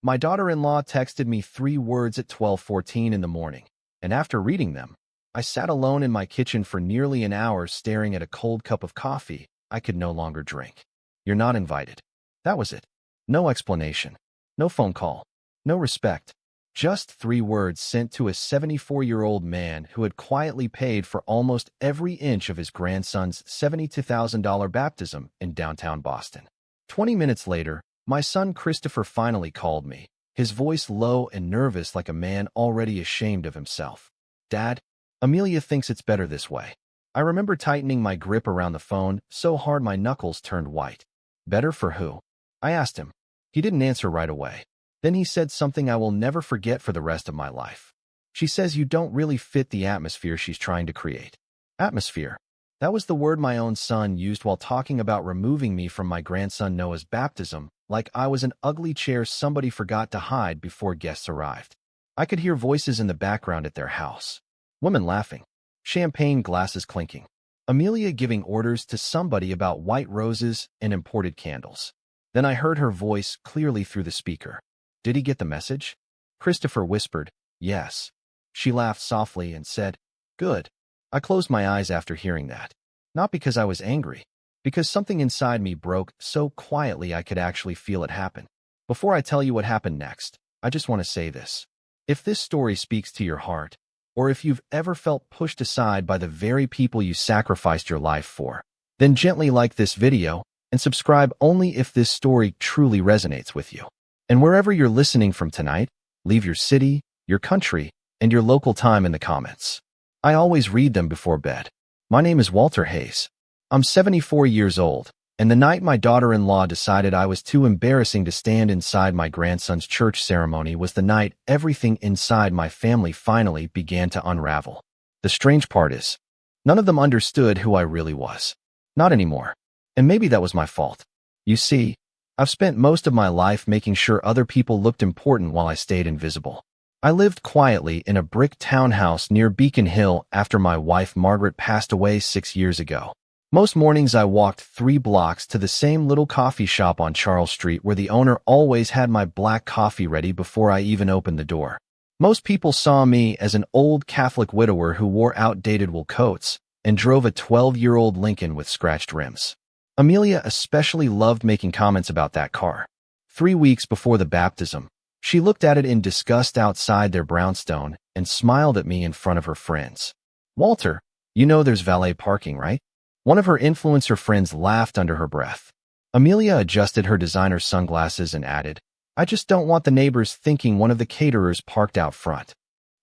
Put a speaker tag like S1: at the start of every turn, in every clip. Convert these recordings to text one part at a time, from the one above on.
S1: My daughter-in-law texted me 3 words at 12:14 in the morning, and after reading them, I sat alone in my kitchen for nearly an hour staring at a cold cup of coffee I could no longer drink. You're not invited. That was it. No explanation. No phone call. No respect. Just 3 words sent to a 74-year-old man who had quietly paid for almost every inch of his grandson's $72,000 baptism in downtown Boston. 20 minutes later, my son Christopher finally called me, his voice low and nervous like a man already ashamed of himself. "Dad, Amelia thinks it's better this way." I remember tightening my grip around the phone so hard my knuckles turned white. "Better for who?" I asked him. He didn't answer right away. Then he said something I will never forget for the rest of my life. "She says you don't really fit the atmosphere she's trying to create." Atmosphere. That was the word my own son used while talking about removing me from my grandson Noah's baptism, like I was an ugly chair somebody forgot to hide before guests arrived. I could hear voices in the background at their house. Women laughing. Champagne glasses clinking. Amelia giving orders to somebody about white roses and imported candles. Then I heard her voice clearly through the speaker. "Did he get the message?" Christopher whispered, "Yes." She laughed softly and said, "Good." I closed my eyes after hearing that. Not because I was angry, because something inside me broke so quietly I could actually feel it happen. Before I tell you what happened next, I just want to say this. If this story speaks to your heart, or if you've ever felt pushed aside by the very people you sacrificed your life for, then gently like this video and subscribe only if this story truly resonates with you. And wherever you're listening from tonight, leave your city, your country, and your local time in the comments. I always read them before bed. My name is Walter Hayes. I'm 74 years old, and the night my daughter-in-law decided I was too embarrassing to stand inside my grandson's church ceremony was the night everything inside my family finally began to unravel. The strange part is, none of them understood who I really was. Not anymore. And maybe that was my fault. You see, I've spent most of my life making sure other people looked important while I stayed invisible. I lived quietly in a brick townhouse near Beacon Hill after my wife Margaret passed away 6 years ago. Most mornings I walked 3 blocks to the same little coffee shop on Charles Street where the owner always had my black coffee ready before I even opened the door. Most people saw me as an old Catholic widower who wore outdated wool coats and drove a 12-year-old Lincoln with scratched rims. Amelia especially loved making comments about that car. 3 weeks before the baptism, she looked at it in disgust outside their brownstone and smiled at me in front of her friends. "Walter, you know there's valet parking, right?" One of her influencer friends laughed under her breath. Amelia adjusted her designer sunglasses and added, "I just don't want the neighbors thinking one of the caterers parked out front."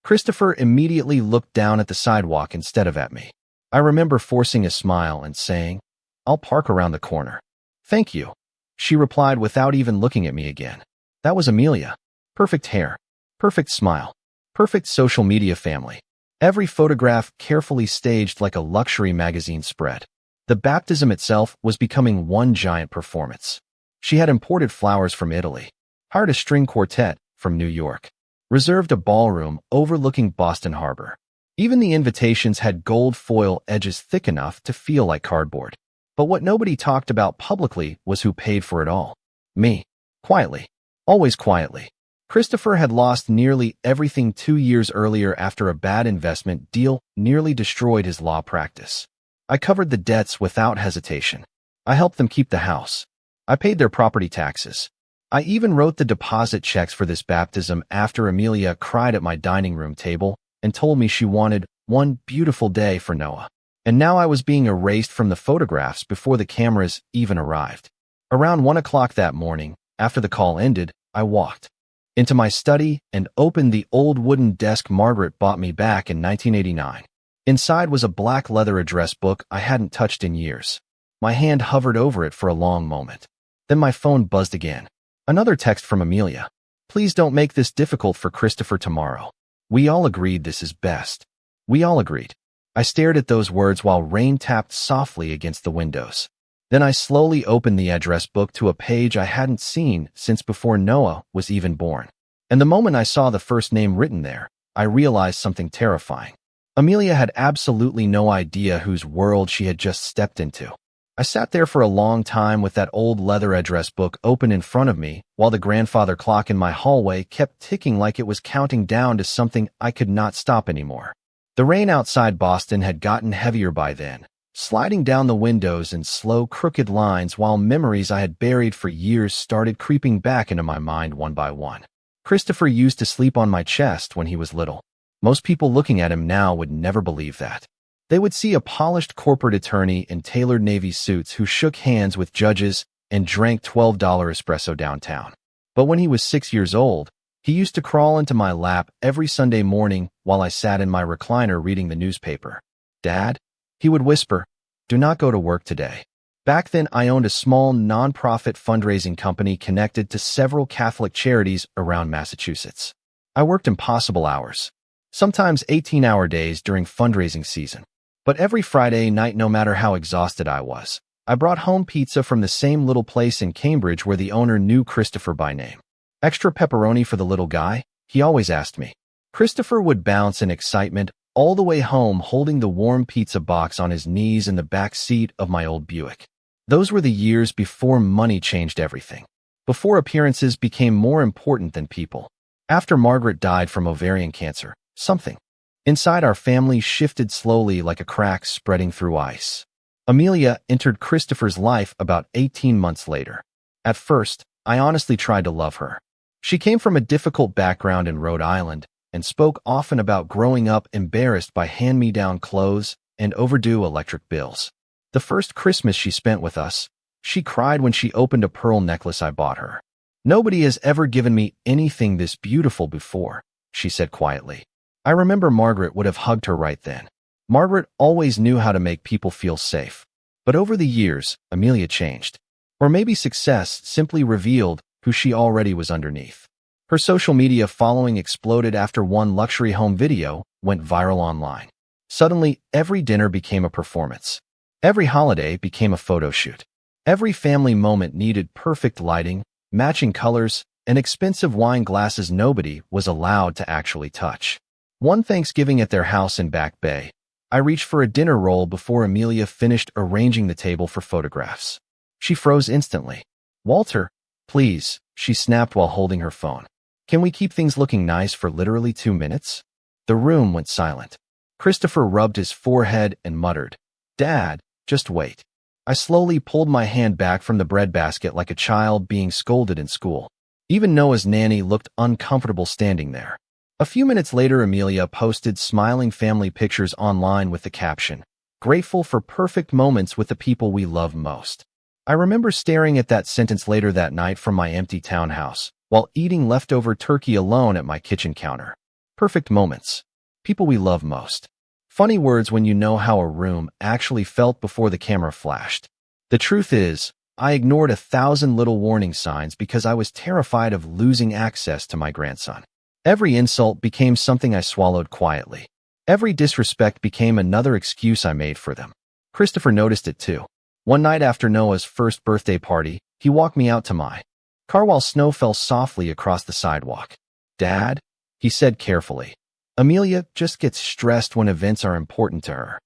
S1: Christopher immediately looked down at the sidewalk instead of at me. I remember forcing a smile and saying, "I'll park around the corner." "Thank you," she replied without even looking at me again. That was Amelia. Perfect hair, perfect smile, perfect social media family. Every photograph carefully staged like a luxury magazine spread. The baptism itself was becoming one giant performance. She had imported flowers from Italy, hired a string quartet from New York, reserved a ballroom overlooking Boston Harbor. Even the invitations had gold foil edges thick enough to feel like cardboard. But what nobody talked about publicly was who paid for it all. Me. Quietly. Always quietly. Christopher had lost nearly everything 2 years earlier after a bad investment deal nearly destroyed his law practice. I covered the debts without hesitation. I helped them keep the house. I paid their property taxes. I even wrote the deposit checks for this baptism after Amelia cried at my dining room table and told me she wanted one beautiful day for Noah. And now I was being erased from the photographs before the cameras even arrived. Around 1 o'clock that morning, after the call ended, I walked into my study and opened the old wooden desk Margaret bought me back in 1989. Inside was a black leather address book I hadn't touched in years. My hand hovered over it for a long moment. Then my phone buzzed again. Another text from Amelia. "Please don't make this difficult for Christopher tomorrow. We all agreed this is best." We all agreed. I stared at those words while rain tapped softly against the windows. Then I slowly opened the address book to a page I hadn't seen since before Noah was even born. And the moment I saw the first name written there, I realized something terrifying. Amelia had absolutely no idea whose world she had just stepped into. I sat there for a long time with that old leather address book open in front of me while the grandfather clock in my hallway kept ticking like it was counting down to something I could not stop anymore. The rain outside Boston had gotten heavier by then, sliding down the windows in slow, crooked lines while memories I had buried for years started creeping back into my mind one by one. Christopher used to sleep on my chest when he was little. Most people looking at him now would never believe that. They would see a polished corporate attorney in tailored Navy suits who shook hands with judges and drank $12 espresso downtown. But when he was 6 years old, he used to crawl into my lap every Sunday morning while I sat in my recliner reading the newspaper. "Dad," he would whisper, "do not go to work today." Back then, I owned a small non-profit fundraising company connected to several Catholic charities around Massachusetts. I worked impossible hours, sometimes 18-hour days during fundraising season. But every Friday night, no matter how exhausted I was, I brought home pizza from the same little place in Cambridge where the owner knew Christopher by name. "Extra pepperoni for the little guy?" he always asked me. Christopher would bounce in excitement all the way home holding the warm pizza box on his knees in the back seat of my old Buick. Those were the years before money changed everything, before appearances became more important than people. After Margaret died from ovarian cancer, something inside our family shifted slowly like a crack spreading through ice. Amelia entered Christopher's life about 18 months later. At first, I honestly tried to love her. She came from a difficult background in Rhode Island and spoke often about growing up embarrassed by hand-me-down clothes and overdue electric bills. The first Christmas she spent with us, she cried when she opened a pearl necklace I bought her. "Nobody has ever given me anything this beautiful before," she said quietly. I remember Margaret would have hugged her right then. Margaret always knew how to make people feel safe. But over the years, Amelia changed. Or maybe success simply revealed who she already was underneath. Her social media following exploded after one luxury home video went viral online. Suddenly, every dinner became a performance. Every holiday became a photo shoot. Every family moment needed perfect lighting, matching colors, and expensive wine glasses nobody was allowed to actually touch. One Thanksgiving at their house in Back Bay, I reached for a dinner roll before Amelia finished arranging the table for photographs. She froze instantly. "Walter, please," she snapped while holding her phone. "Can we keep things looking nice for literally 2 minutes?" The room went silent. Christopher rubbed his forehead and muttered, "Dad, just wait." I slowly pulled my hand back from the breadbasket like a child being scolded in school. Even Noah's nanny looked uncomfortable standing there. A few minutes later, Amelia posted smiling family pictures online with the caption, "Grateful for perfect moments with the people we love most." I remember staring at that sentence later that night from my empty townhouse, while eating leftover turkey alone at my kitchen counter. Perfect moments. People we love most. Funny words when you know how a room actually felt before the camera flashed. The truth is, I ignored 1,000 little warning signs because I was terrified of losing access to my grandson. Every insult became something I swallowed quietly. Every disrespect became another excuse I made for them. Christopher noticed it too. One night after Noah's first birthday party, he walked me out to my car while snow fell softly across the sidewalk. "Dad," he said carefully, "Amelia just gets stressed when events are important to her."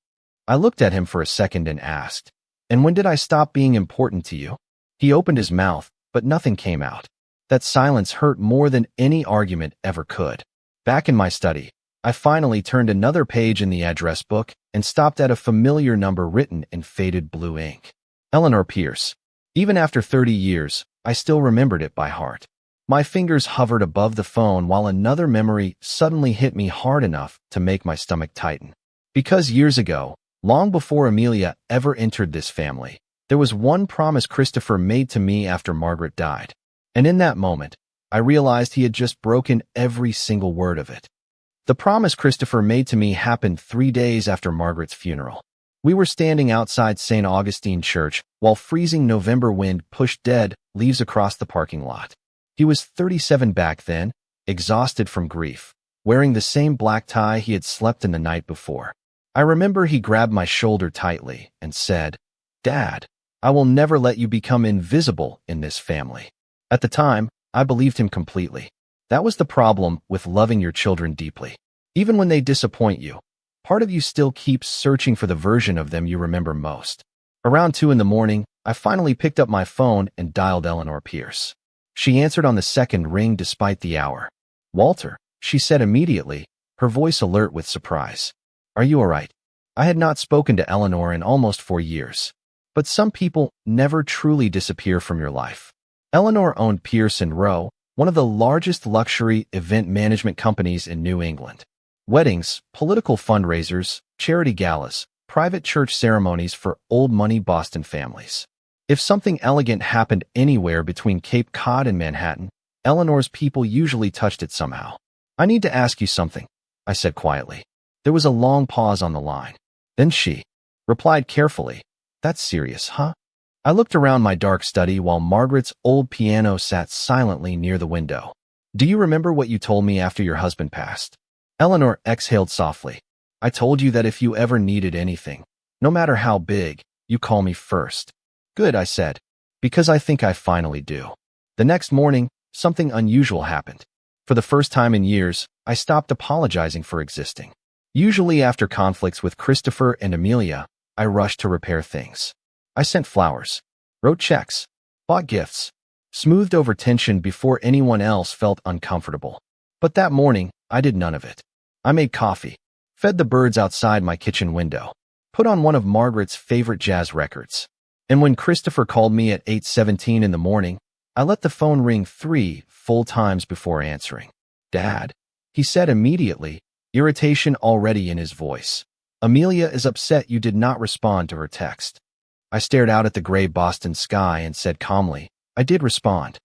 S1: I looked at him for a second and asked, "And when did I stop being important to you?" He opened his mouth, but nothing came out. That silence hurt more than any argument ever could. Back in my study, I finally turned another page in the address book and stopped at a familiar number written in faded blue ink. Eleanor Pierce. Even after 30 years, I still remembered it by heart. My fingers hovered above the phone while another memory suddenly hit me hard enough to make my stomach tighten. Because years ago, long before Amelia ever entered this family, there was one promise Christopher made to me after Margaret died. And in that moment, I realized he had just broken every single word of it. The promise Christopher made to me happened 3 days after Margaret's funeral. We were standing outside St. Augustine Church while freezing November wind pushed dead leaves across the parking lot. He was 37 back then, exhausted from grief, wearing the same black tie he had slept in the night before. I remember he grabbed my shoulder tightly and said, "Dad, I will never let you become invisible in this family." At the time, I believed him completely. That was the problem with loving your children deeply. Even when they disappoint you, part of you still keeps searching for the version of them you remember most. Around 2 in the morning, I finally picked up my phone and dialed Eleanor Pierce. She answered on the second ring despite the hour. "Walter," she said immediately, her voice alert with surprise. "Are you all right?" I had not spoken to Eleanor in almost 4 years. But some people never truly disappear from your life. Eleanor owned Pierce & Rowe, one of the largest luxury event management companies in New England. Weddings, political fundraisers, charity galas, private church ceremonies for old-money Boston families. If something elegant happened anywhere between Cape Cod and Manhattan, Eleanor's people usually touched it somehow. "I need to ask you something," I said quietly. There was a long pause on the line. Then she replied carefully, "That's serious, huh?" I looked around my dark study while Margaret's old piano sat silently near the window. "Do you remember what you told me after your husband passed?" Eleanor exhaled softly. "I told you that if you ever needed anything, no matter how big, you call me first." "Good," I said, "because I think I finally do." The next morning, something unusual happened. For the first time in years, I stopped apologizing for existing. Usually after conflicts with Christopher and Amelia, I rushed to repair things. I sent flowers, wrote checks, bought gifts, smoothed over tension before anyone else felt uncomfortable. But that morning, I did none of it. I made coffee, fed the birds outside my kitchen window, put on one of Margaret's favorite jazz records. And when Christopher called me at 8:17 in the morning, I let the phone ring 3 full times before answering. "Dad," he said immediately, irritation already in his voice. "Amelia is upset you did not respond to her text." I stared out at the gray Boston sky and said calmly, "I did respond."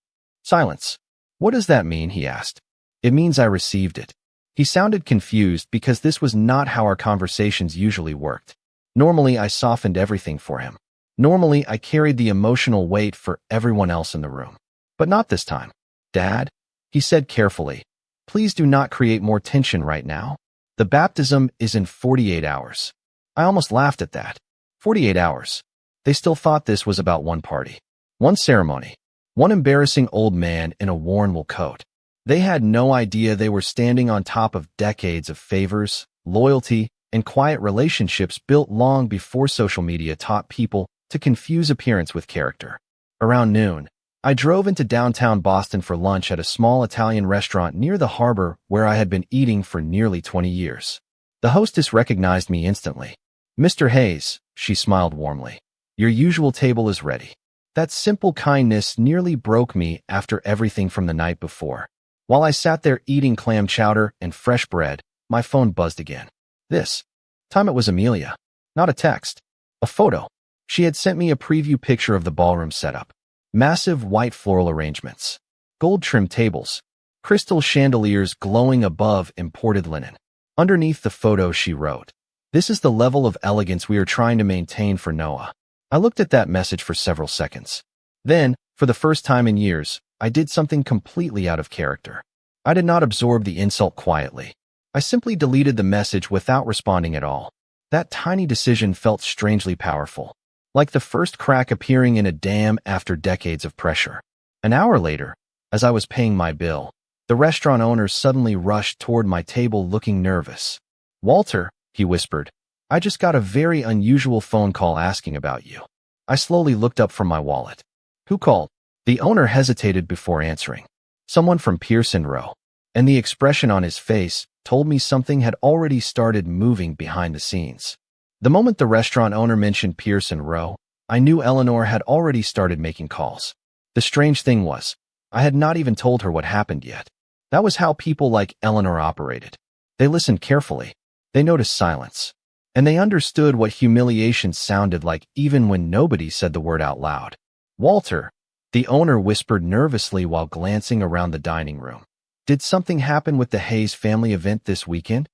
S1: Silence. "What does that mean?" he asked. "It means I received it." He sounded confused because this was not how our conversations usually worked. Normally, I softened everything for him. Normally, I carried the emotional weight for everyone else in the room. But not this time. "Dad," he said carefully, "please do not create more tension right now. The baptism is in 48 hours. I almost laughed at that. 48 hours. They still thought this was about one party, one ceremony, one embarrassing old man in a worn wool coat. They had no idea they were standing on top of decades of favors, loyalty, and quiet relationships built long before social media taught people to confuse appearance with character. Around noon, I drove into downtown Boston for lunch at a small Italian restaurant near the harbor where I had been eating for nearly 20 years. The hostess recognized me instantly. "Mr. Hayes," she smiled warmly. "Your usual table is ready." That simple kindness nearly broke me after everything from the night before. While I sat there eating clam chowder and fresh bread, my phone buzzed again. This time it was Amelia. Not a text. A photo. She had sent me a preview picture of the ballroom setup. Massive white floral arrangements, gold-trimmed tables, crystal chandeliers glowing above imported linen. Underneath the photo she wrote, "This is the level of elegance we are trying to maintain for Noah." I looked at that message for several seconds. Then, for the first time in years, I did something completely out of character. I did not absorb the insult quietly. I simply deleted the message without responding at all. That tiny decision felt strangely powerful, like the first crack appearing in a dam after decades of pressure. An hour later, as I was paying my bill, the restaurant owner suddenly rushed toward my table looking nervous. "Walter," he whispered, "I just got a very unusual phone call asking about you." I slowly looked up from my wallet. "Who called?" The owner hesitated before answering. "Someone from Pierce & Rowe." And the expression on his face told me something had already started moving behind the scenes. The moment the restaurant owner mentioned Pierce & Rowe, I knew Eleanor had already started making calls. The strange thing was, I had not even told her what happened yet. That was how people like Eleanor operated. They listened carefully. They noticed silence. And they understood what humiliation sounded like even when nobody said the word out loud. "Walter," the owner whispered nervously while glancing around the dining room. "Did something happen with the Hayes family event this weekend?"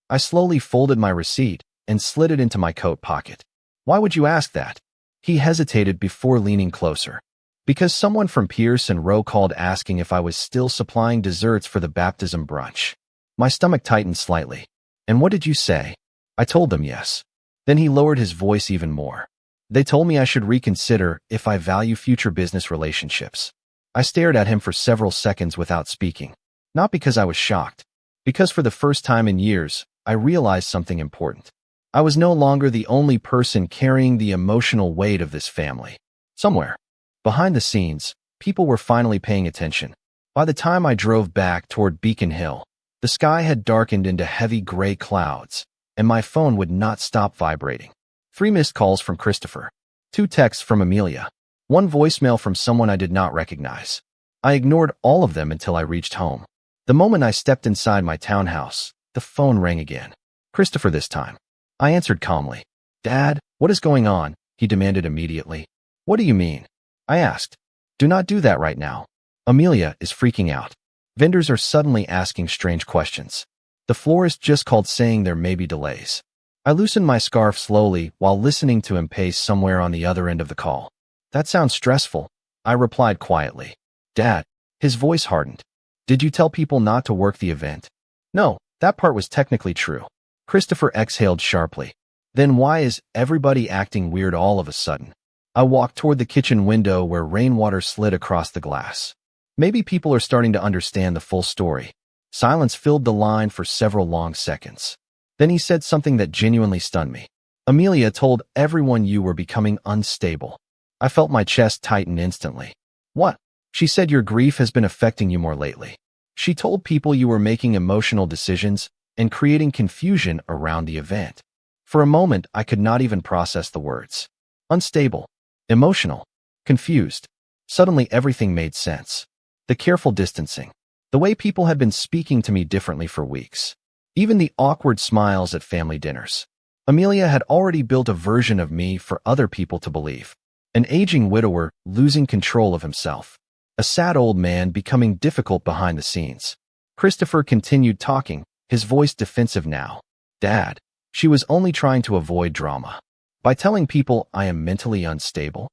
S1: I slowly folded my receipt and slid it into my coat pocket. "Why would you ask that?" He hesitated before leaning closer. "Because someone from Pierce & Rowe called asking if I was still supplying desserts for the baptism brunch." My stomach tightened slightly. "And what did you say?" I told them yes. Then he lowered his voice even more. "They told me I should reconsider if I value future business relationships." I stared at him for several seconds without speaking. Not because I was shocked. Because for the first time in years, I realized something important. I was no longer the only person carrying the emotional weight of this family. Somewhere, behind the scenes, people were finally paying attention. By the time I drove back toward Beacon Hill, the sky had darkened into heavy gray clouds, and my phone would not stop vibrating. 3 missed calls from Christopher, 2 texts from Amelia, 1 voicemail from someone I did not recognize. I ignored all of them until I reached home. The moment I stepped inside my townhouse, the phone rang again. Christopher this time. I answered calmly. "Dad, what is going on?" he demanded immediately. "What do you mean?" I asked. "Do not do that right now. Amelia is freaking out. Vendors are suddenly asking strange questions. The florist just called saying there may be delays." I loosened my scarf slowly while listening to him pace somewhere on the other end of the call. "That sounds stressful," I replied quietly. "Dad," his voice hardened. "Did you tell people not to work the event?" "No, that part was technically true." Christopher exhaled sharply. "Then why is everybody acting weird all of a sudden?" I walked toward the kitchen window where rainwater slid across the glass. Maybe people are starting to understand the full story. Silence filled the line for several long seconds. Then he said something that genuinely stunned me. "Amelia told everyone you were becoming unstable." I felt my chest tighten instantly. "What?" "She said your grief has been affecting you more lately. She told people you were making emotional decisions and creating confusion around the event." For a moment, I could not even process the words. Unstable, emotional, confused. Suddenly, everything made sense. The careful distancing. The way people had been speaking to me differently for weeks. Even the awkward smiles at family dinners. Amelia had already built a version of me for other people to believe. An aging widower losing control of himself. A sad old man becoming difficult behind the scenes. Christopher continued talking, his voice defensive now. "Dad, she was only trying to avoid drama. By telling people I am mentally unstable?"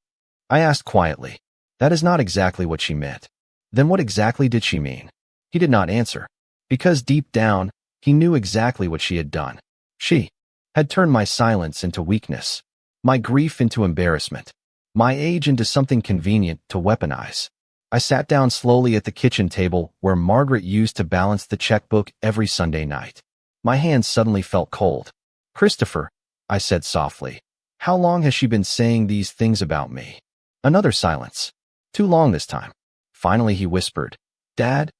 S1: I asked quietly. "That is not exactly what she meant." "Then what exactly did she mean?" He did not answer. Because deep down, he knew exactly what she had done. She had turned my silence into weakness, my grief into embarrassment, my age into something convenient to weaponize. I sat down slowly at the kitchen table where Margaret used to balance the checkbook every Sunday night. My hands suddenly felt cold. "Christopher," I said softly, "how long has she been saying these things about me?" Another silence. Too long this time. Finally he whispered, "Dad,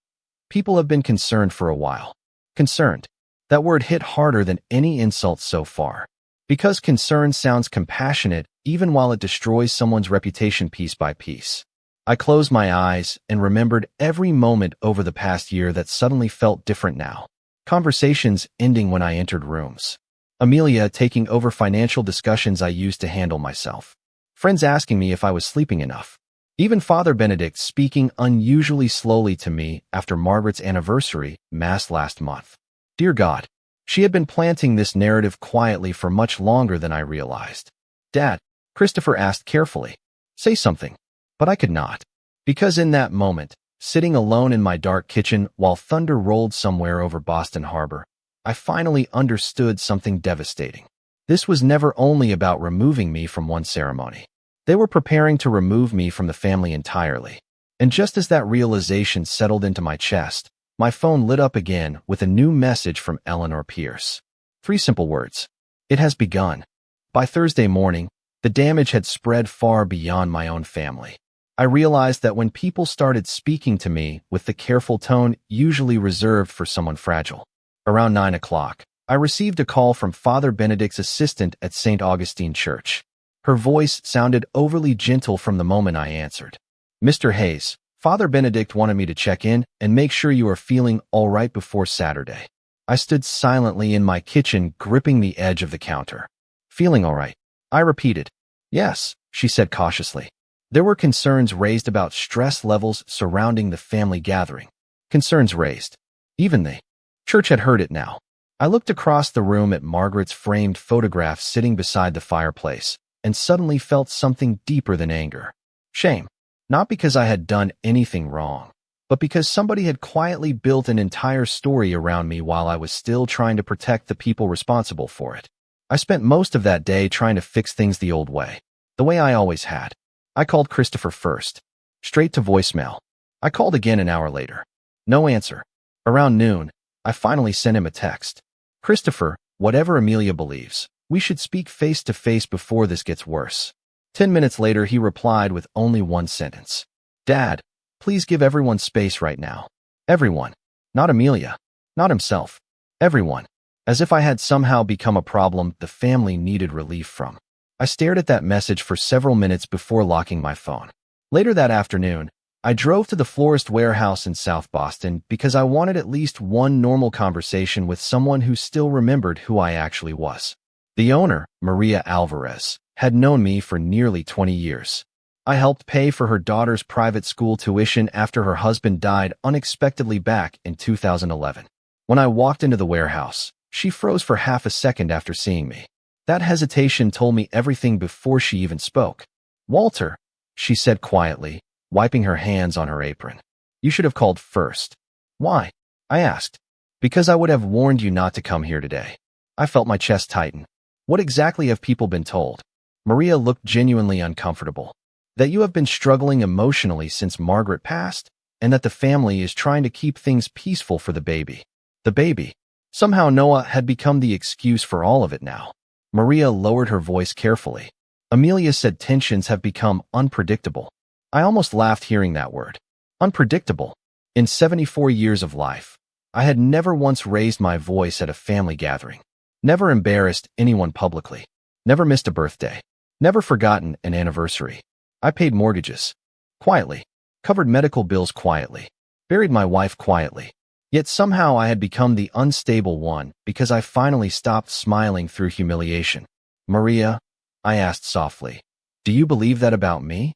S1: people have been concerned for a while." Concerned. That word hit harder than any insult so far. Because concern sounds compassionate even while it destroys someone's reputation piece by piece. I closed my eyes and remembered every moment over the past year that suddenly felt different now. Conversations ending when I entered rooms. Amelia taking over financial discussions I used to handle myself. Friends asking me if I was sleeping enough. Even Father Benedict speaking unusually slowly to me after Margaret's anniversary Mass last month. Dear God, she had been planting this narrative quietly for much longer than I realized. "Dad," Christopher asked carefully, "say something." But I could not. Because in that moment, sitting alone in my dark kitchen while thunder rolled somewhere over Boston Harbor, I finally understood something devastating. This was never only about removing me from one ceremony. They were preparing to remove me from the family entirely. And just as that realization settled into my chest, my phone lit up again with a new message from Eleanor Pierce. 3 simple words. It has begun. By Thursday morning, the damage had spread far beyond my own family. I realized that when people started speaking to me with the careful tone usually reserved for someone fragile. Around 9 o'clock, I received a call from Father Benedict's assistant at St. Augustine Church. Her voice sounded overly gentle from the moment I answered. "Mr. Hayes, Father Benedict wanted me to check in and make sure you are feeling all right before Saturday." I stood silently in my kitchen, gripping the edge of the counter. "Feeling all right?" I repeated. "Yes," she said cautiously. There were concerns raised about stress levels surrounding the family gathering. Concerns raised. Even the church had heard it now. I looked across the room at Margaret's framed photograph sitting beside the fireplace and suddenly felt something deeper than anger. Shame. Not because I had done anything wrong, but because somebody had quietly built an entire story around me while I was still trying to protect the people responsible for it. I spent most of that day trying to fix things the old way, the way I always had. I called Christopher first, straight to voicemail. I called again an hour later. No answer. Around noon, I finally sent him a text. "Christopher, whatever Amelia believes, We should speak face to face before this gets worse. 10 minutes later, he replied with only one sentence. Dad, please give everyone space right now. Everyone. Not Amelia. Not himself. Everyone. As if I had somehow become a problem the family needed relief from. I stared at that message for several minutes before locking my phone. Later that afternoon, I drove to the florist warehouse in South Boston because I wanted at least one normal conversation with someone who still remembered who I actually was. The owner, Maria Alvarez, had known me for nearly 20 years. I helped pay for her daughter's private school tuition after her husband died unexpectedly back in 2011. When I walked into the warehouse, she froze for half a second after seeing me. That hesitation told me everything before she even spoke. Walter, she said quietly, wiping her hands on her apron. You should have called first. Why? I asked. Because I would have warned you not to come here today. I felt my chest tighten. What exactly have people been told? Maria looked genuinely uncomfortable. That you have been struggling emotionally since Margaret passed, and that the family is trying to keep things peaceful for the baby. The baby. Somehow Noah had become the excuse for all of it now. Maria lowered her voice carefully. Amelia said tensions have become unpredictable. I almost laughed hearing that word. Unpredictable. In 74 years of life, I had never once raised my voice at a family gathering. Never embarrassed anyone publicly. Never missed a birthday. Never forgotten an anniversary. I paid mortgages. Quietly. Covered medical bills quietly. Buried my wife quietly. Yet somehow I had become the unstable one because I finally stopped smiling through humiliation. Maria, I asked softly, do you believe that about me?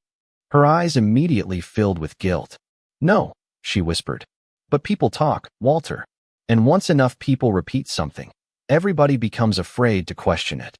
S1: Her eyes immediately filled with guilt. No, she whispered. But people talk, Walter. And once enough people repeat something, everybody becomes afraid to question it.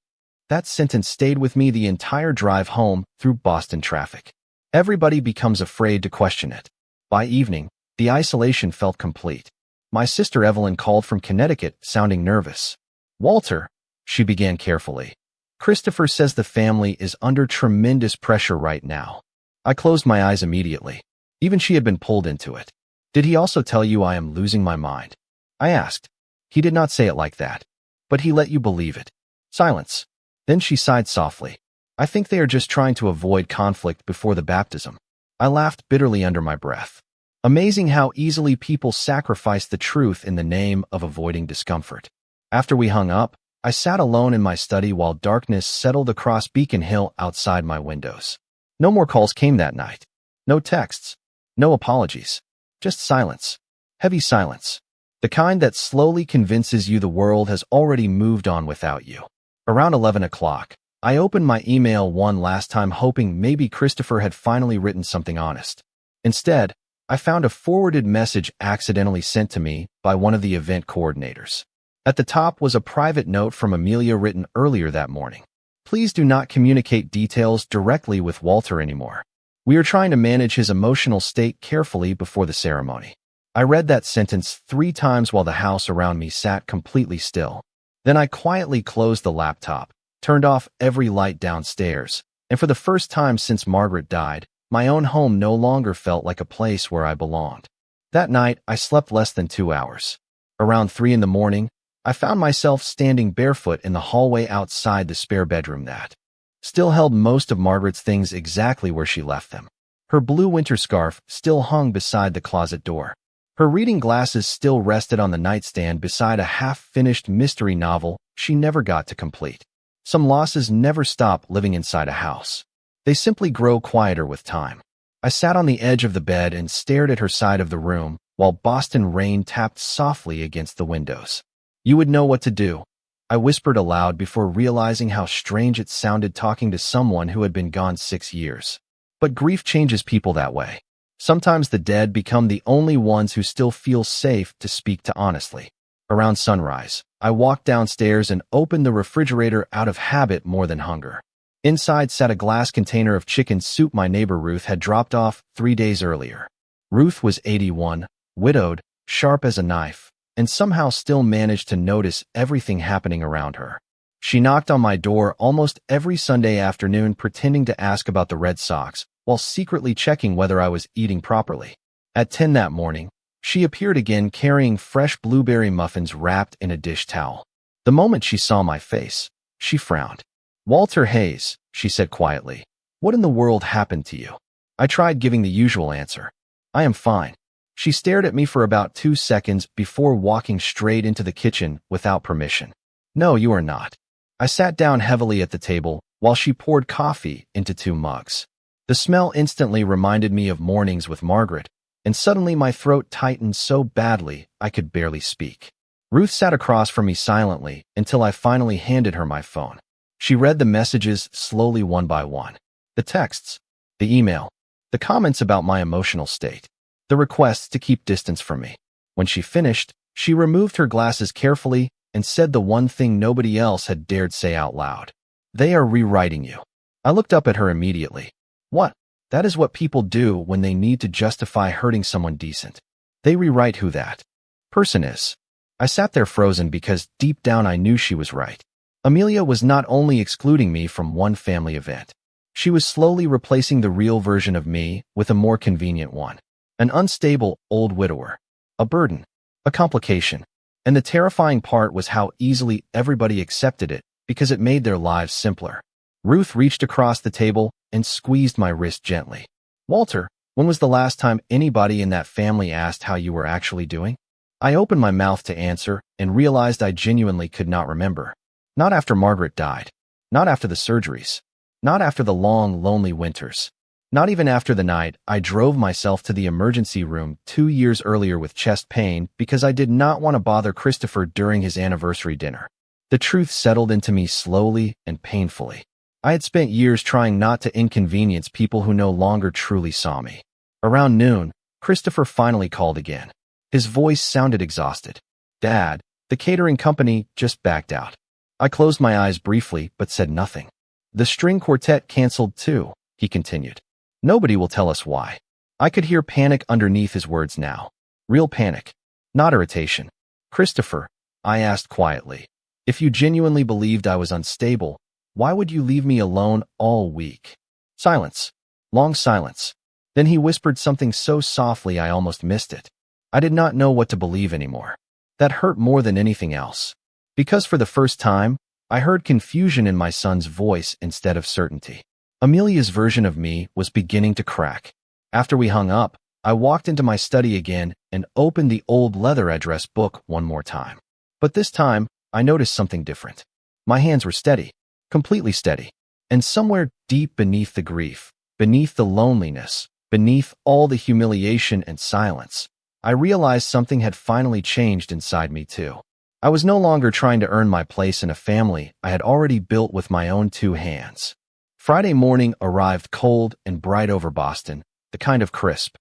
S1: That sentence stayed with me the entire drive home through Boston traffic. Everybody becomes afraid to question it. By evening, the isolation felt complete. My sister Evelyn called from Connecticut, sounding nervous. Walter, she began carefully. Christopher says the family is under tremendous pressure right now. I closed my eyes immediately. Even she had been pulled into it. Did he also tell you I am losing my mind? I asked. He did not say it like that. But he let you believe it. Silence. Then she sighed softly. I think they are just trying to avoid conflict before the baptism. I laughed bitterly under my breath. Amazing how easily people sacrifice the truth in the name of avoiding discomfort. After we hung up, I sat alone in my study while darkness settled across Beacon Hill outside my windows. No more calls came that night. No texts. No apologies. Just silence. Heavy silence. The kind that slowly convinces you the world has already moved on without you. Around 11 o'clock, I opened my email one last time hoping maybe Christopher had finally written something honest. Instead, I found a forwarded message accidentally sent to me by one of the event coordinators. At the top was a private note from Amelia written earlier that morning. Please do not communicate details directly with Walter anymore. We are trying to manage his emotional state carefully before the ceremony. I read that sentence 3 times while the house around me sat completely still. Then I quietly closed the laptop, turned off every light downstairs, and for the first time since Margaret died, my own home no longer felt like a place where I belonged. That night, I slept less than 2 hours. Around 3 in the morning, I found myself standing barefoot in the hallway outside the spare bedroom that still held most of Margaret's things exactly where she left them. Her blue winter scarf still hung beside the closet door. Her reading glasses still rested on the nightstand beside a half-finished mystery novel she never got to complete. Some losses never stop living inside a house. They simply grow quieter with time. I sat on the edge of the bed and stared at her side of the room while Boston rain tapped softly against the windows. You would know what to do, I whispered aloud before realizing how strange it sounded talking to someone who had been gone 6 years. But grief changes people that way. Sometimes the dead become the only ones who still feel safe to speak to honestly. Around sunrise, I walked downstairs and opened the refrigerator out of habit more than hunger. Inside sat a glass container of chicken soup my neighbor Ruth had dropped off 3 days earlier. Ruth was 81, widowed, sharp as a knife, and somehow still managed to notice everything happening around her. She knocked on my door almost every Sunday afternoon pretending to ask about the Red Sox, while secretly checking whether I was eating properly. At 10 that morning, she appeared again carrying fresh blueberry muffins wrapped in a dish towel. The moment she saw my face, She frowned. "Walter Hayes," she said quietly. "What in the world happened to you?" I tried giving the usual answer. "I am fine." She stared at me for about 2 seconds before walking straight into the kitchen without permission. "No, you are not." I sat down heavily at the table while she poured coffee into 2 mugs. The smell instantly reminded me of mornings with Margaret, and suddenly my throat tightened so badly I could barely speak. Ruth sat across from me silently until I finally handed her my phone. She read the messages slowly one by one. The texts, the email, the comments about my emotional state, the requests to keep distance from me. When she finished, she removed her glasses carefully and said the one thing nobody else had dared say out loud. "They are rewriting you." I looked up at her immediately. "What?" "That is what people do when they need to justify hurting someone decent. They rewrite who that person is." I sat there frozen because deep down I knew she was right. Amelia was not only excluding me from one family event. She was slowly replacing the real version of me with a more convenient one. An unstable old widower. A burden. A complication. And the terrifying part was how easily everybody accepted it because it made their lives simpler. Ruth reached across the table and squeezed my wrist gently. "Walter, when was the last time anybody in that family asked how you were actually doing?" I opened my mouth to answer and realized I genuinely could not remember. Not after Margaret died. Not after the surgeries. Not after the long, lonely winters. Not even after the night I drove myself to the emergency room 2 years earlier with chest pain because I did not want to bother Christopher during his anniversary dinner. The truth settled into me slowly and painfully. I had spent years trying not to inconvenience people who no longer truly saw me. Around noon, Christopher finally called again. His voice sounded exhausted. "Dad, the catering company just backed out." I closed my eyes briefly but said nothing. "The string quartet canceled too," he continued. "Nobody will tell us why." I could hear panic underneath his words now. Real panic, not irritation. "Christopher," I asked quietly, "if you genuinely believed I was unstable, why would you leave me alone all week?" Silence. Long silence. Then he whispered something so softly I almost missed it. I did not know what to believe anymore. That hurt more than anything else. Because for the first time, I heard confusion in my son's voice instead of certainty. Amelia's version of me was beginning to crack. After we hung up, I walked into my study again and opened the old leather address book one more time. But this time, I noticed something different. My hands were steady, completely steady. And somewhere deep beneath the grief, beneath the loneliness, beneath all the humiliation and silence, I realized something had finally changed inside me too. I was no longer trying to earn my place in a family I had already built with my own 2 hands. Friday morning arrived cold and bright over Boston, the kind of crisp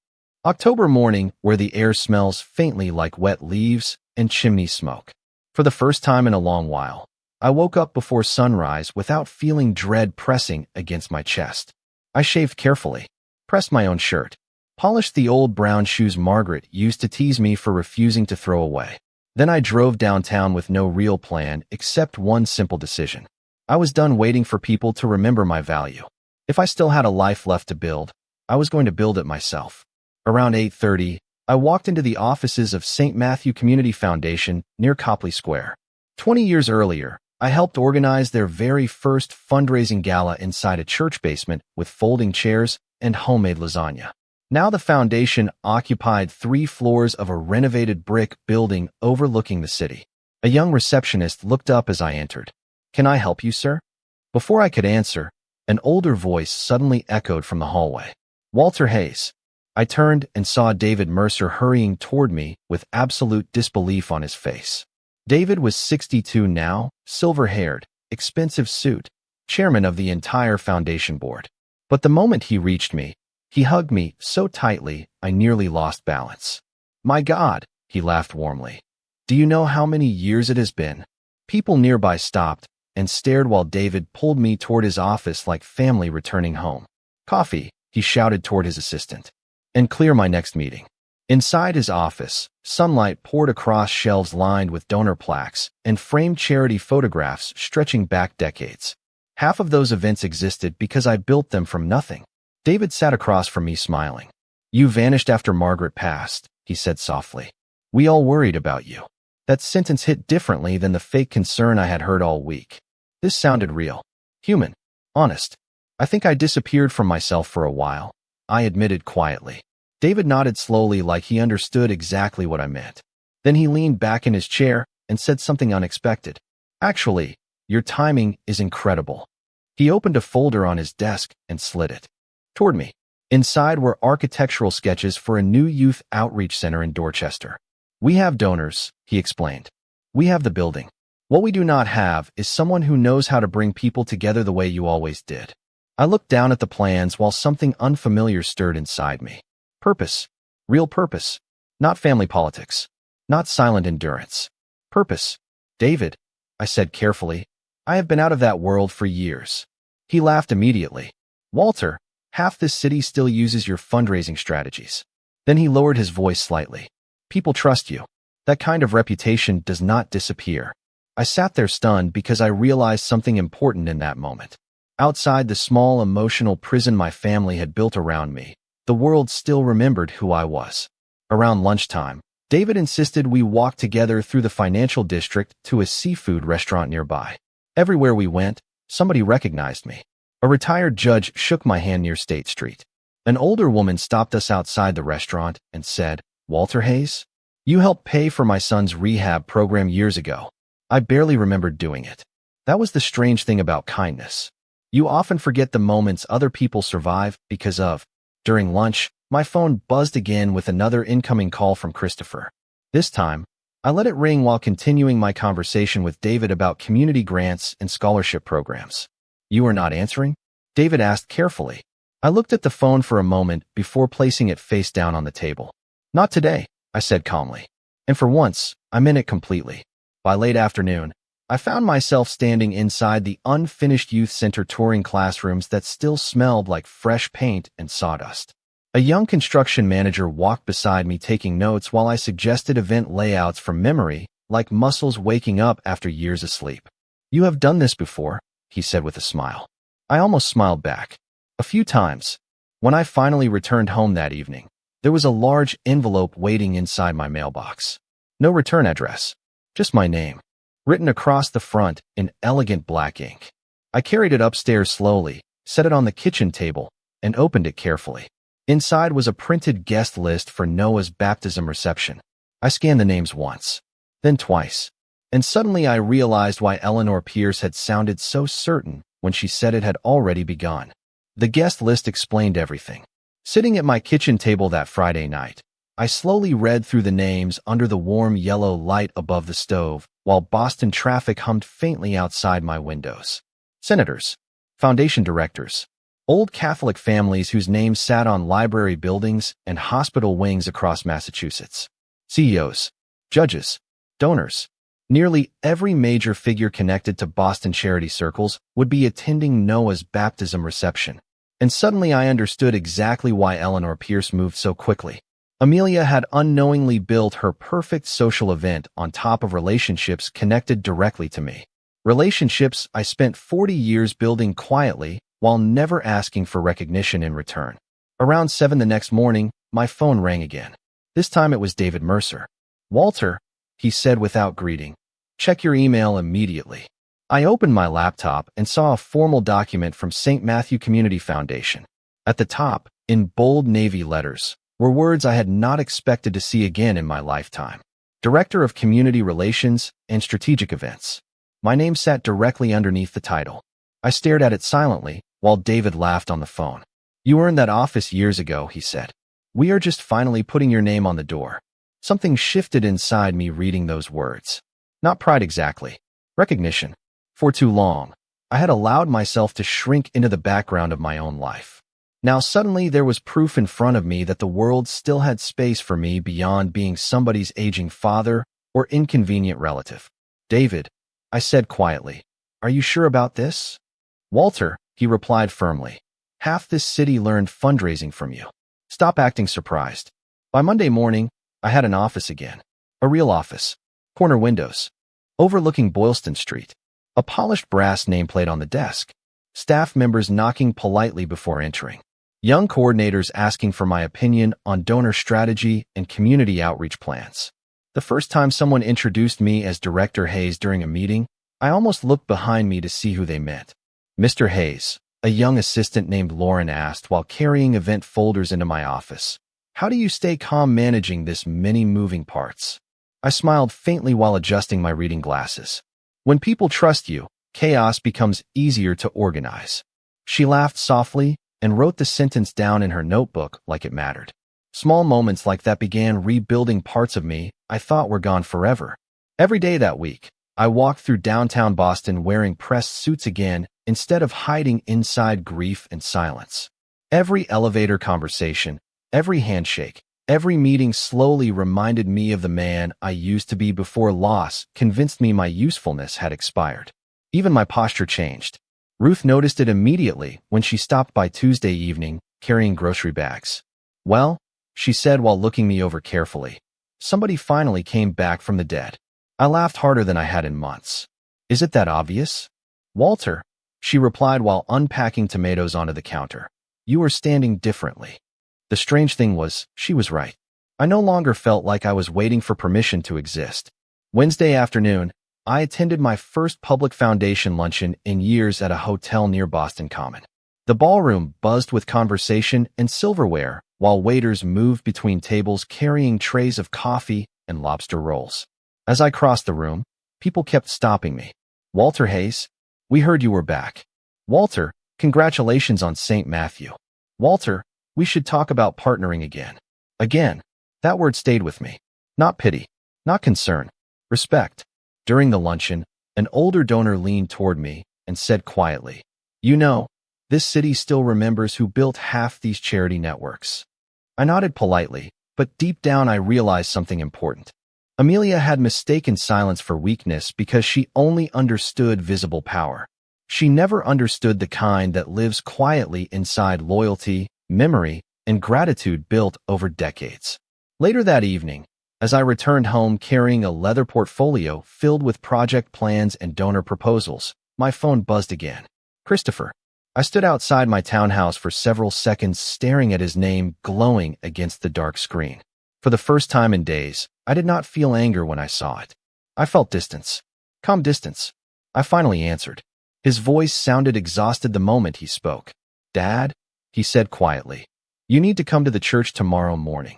S1: October morning where the air smells faintly like wet leaves and chimney smoke. For the first time in a long while, I woke up before sunrise without feeling dread pressing against my chest. I shaved carefully, pressed my own shirt, polished the old brown shoes Margaret used to tease me for refusing to throw away. Then I drove downtown with no real plan except one simple decision. I was done waiting for people to remember my value. If I still had a life left to build, I was going to build it myself. Around 8:30, I walked into the offices of St. Matthew Community Foundation near Copley Square. 20 years earlier, I helped organize their very first fundraising gala inside a church basement with folding chairs and homemade lasagna. Now the foundation occupied 3 floors of a renovated brick building overlooking the city. A young receptionist looked up as I entered. "Can I help you, sir?" Before I could answer, an older voice suddenly echoed from the hallway. "Walter Hayes." I turned and saw David Mercer hurrying toward me with absolute disbelief on his face. David was 62 now, silver-haired, expensive suit, chairman of the entire foundation board. But the moment he reached me, he hugged me so tightly I nearly lost balance. "My God," he laughed warmly. "Do you know how many years it has been?" People nearby stopped and stared while David pulled me toward his office like family returning home. "Coffee," he shouted toward his assistant. "And clear my next meeting." Inside his office, sunlight poured across shelves lined with donor plaques and framed charity photographs stretching back decades. Half of those events existed because I built them from nothing. David sat across from me smiling. "You vanished after Margaret passed," he said softly. "We all worried about you." That sentence hit differently than the fake concern I had heard all week. This sounded real, human, honest. I think I disappeared from myself for a while, I admitted quietly. David nodded slowly like he understood exactly what I meant. Then he leaned back in his chair and said something unexpected. Actually, your timing is incredible. He opened a folder on his desk and slid it toward me. Inside were architectural sketches for a new youth outreach center in Dorchester. We have donors, he explained. We have the building. What we do not have is someone who knows how to bring people together the way you always did. I looked down at the plans while something unfamiliar stirred inside me. Purpose. Real purpose. Not family politics. Not silent endurance. Purpose. David, I said carefully, I have been out of that world for years. He laughed immediately. Walter, half this city still uses your fundraising strategies. Then he lowered his voice slightly. People trust you. That kind of reputation does not disappear. I sat there stunned because I realized something important in that moment. Outside the small emotional prison my family had built around me, the world still remembered who I was. Around lunchtime, David insisted we walk together through the financial district to a seafood restaurant nearby. Everywhere we went, somebody recognized me. A retired judge shook my hand near State Street. An older woman stopped us outside the restaurant and said, Walter Hayes? You helped pay for my son's rehab program years ago. I barely remembered doing it. That was the strange thing about kindness. You often forget the moments other people survive because of. During lunch, my phone buzzed again with another incoming call from Christopher. This time, I let it ring while continuing my conversation with David about community grants and scholarship programs. You are not answering? David asked carefully. I looked at the phone for a moment before placing it face down on the table. Not today, I said calmly. And for once, I meant it completely. By late afternoon, I found myself standing inside the unfinished youth center touring classrooms that still smelled like fresh paint and sawdust. A young construction manager walked beside me taking notes while I suggested event layouts from memory, like muscles waking up after years of sleep. You have done this before, he said with a smile. I almost smiled back. A few times. When I finally returned home that evening, there was a large envelope waiting inside my mailbox. No return address, just my name, written across the front in elegant black ink. I carried it upstairs slowly, set it on the kitchen table, and opened it carefully. Inside was a printed guest list for Noah's baptism reception. I scanned the names once, then twice, and suddenly I realized why Eleanor Pierce had sounded so certain when she said it had already begun. The guest list explained everything. Sitting at my kitchen table that Friday night, I slowly read through the names under the warm yellow light above the stove, while Boston traffic hummed faintly outside my windows. Senators, foundation directors, old Catholic families whose names sat on library buildings and hospital wings across Massachusetts. CEOs, judges, donors. Nearly every major figure connected to Boston charity circles would be attending Noah's baptism reception. And suddenly I understood exactly why Eleanor Pierce moved so quickly. Amelia had unknowingly built her perfect social event on top of relationships connected directly to me. Relationships I spent 40 years building quietly while never asking for recognition in return. Around 7 the next morning, my phone rang again. This time it was David Mercer. Walter, he said without greeting, check your email immediately. I opened my laptop and saw a formal document from St. Matthew Community Foundation. At the top, in bold navy letters, were words I had not expected to see again in my lifetime. Director of Community Relations and Strategic Events. My name sat directly underneath the title. I stared at it silently while David laughed on the phone. You earned that office years ago, he said. We are just finally putting your name on the door. Something shifted inside me reading those words. Not pride exactly. Recognition. For too long, I had allowed myself to shrink into the background of my own life. Now suddenly there was proof in front of me that the world still had space for me beyond being somebody's aging father or inconvenient relative. David, I said quietly, are you sure about this? Walter, he replied firmly. Half this city learned fundraising from you. Stop acting surprised. By Monday morning, I had an office again. A real office. Corner windows. Overlooking Boylston Street. A polished brass nameplate on the desk. Staff members knocking politely before entering. Young coordinators asking for my opinion on donor strategy and community outreach plans. The first time someone introduced me as Director Hayes during a meeting, I almost looked behind me to see who they meant. Mr. Hayes, a young assistant named Lauren asked while carrying event folders into my office. How do you stay calm managing this many moving parts? I smiled faintly while adjusting my reading glasses. When people trust you, chaos becomes easier to organize. She laughed softly and wrote the sentence down in her notebook like it mattered. Small moments like that began rebuilding parts of me I thought were gone forever. Every day that week, I walked through downtown Boston wearing pressed suits again instead of hiding inside grief and silence. Every elevator conversation, every handshake, every meeting slowly reminded me of the man I used to be before loss convinced me my usefulness had expired. Even my posture changed. Ruth noticed it immediately when she stopped by Tuesday evening, carrying grocery bags. Well, she said while looking me over carefully, somebody finally came back from the dead. I laughed harder than I had in months. Is it that obvious? Walter, she replied while unpacking tomatoes onto the counter. You are standing differently. The strange thing was, she was right. I no longer felt like I was waiting for permission to exist. Wednesday afternoon, I attended my first public foundation luncheon in years at a hotel near Boston Common. The ballroom buzzed with conversation and silverware, while waiters moved between tables carrying trays of coffee and lobster rolls. As I crossed the room, people kept stopping me. Walter Hayes, we heard you were back. Walter, congratulations on St. Matthew. Walter, we should talk about partnering again. Again. That word stayed with me. Not pity, not concern, respect. During the luncheon, an older donor leaned toward me and said quietly, you know, this city still remembers who built half these charity networks. I nodded politely, but deep down I realized something important. Amelia had mistaken silence for weakness because she only understood visible power. She never understood the kind that lives quietly inside loyalty, memory, and gratitude built over decades. Later that evening, as I returned home carrying a leather portfolio filled with project plans and donor proposals, my phone buzzed again. Christopher. I stood outside my townhouse for several seconds staring at his name glowing against the dark screen. For the first time in days, I did not feel anger when I saw it. I felt distance. Calm distance. I finally answered. His voice sounded exhausted the moment he spoke. Dad, he said quietly, you need to come to the church tomorrow morning.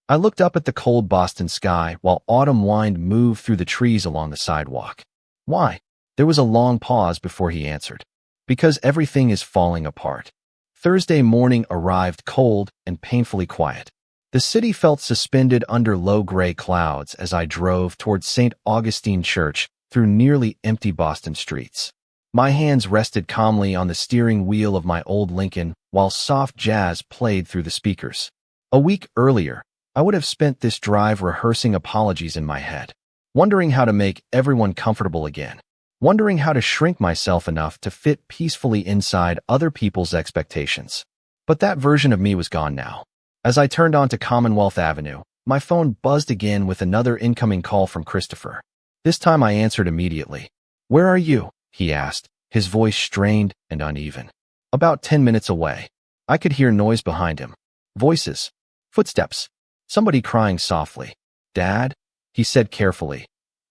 S1: I looked up at the cold Boston sky while autumn wind moved through the trees along the sidewalk. Why? There was a long pause before he answered. Because everything is falling apart. Thursday morning arrived cold and painfully quiet. The city felt suspended under low gray clouds as I drove towards St. Augustine Church through nearly empty Boston streets. My hands rested calmly on the steering wheel of my old Lincoln while soft jazz played through the speakers. A week earlier, I would have spent this drive rehearsing apologies in my head, wondering how to make everyone comfortable again, wondering how to shrink myself enough to fit peacefully inside other people's expectations. But that version of me was gone now. As I turned onto Commonwealth Avenue, my phone buzzed again with another incoming call from Christopher. This time I answered immediately. Where are you? He asked, his voice strained and uneven. About 10 minutes away. I could hear noise behind him. Voices. Footsteps. Somebody crying softly. Dad? He said carefully.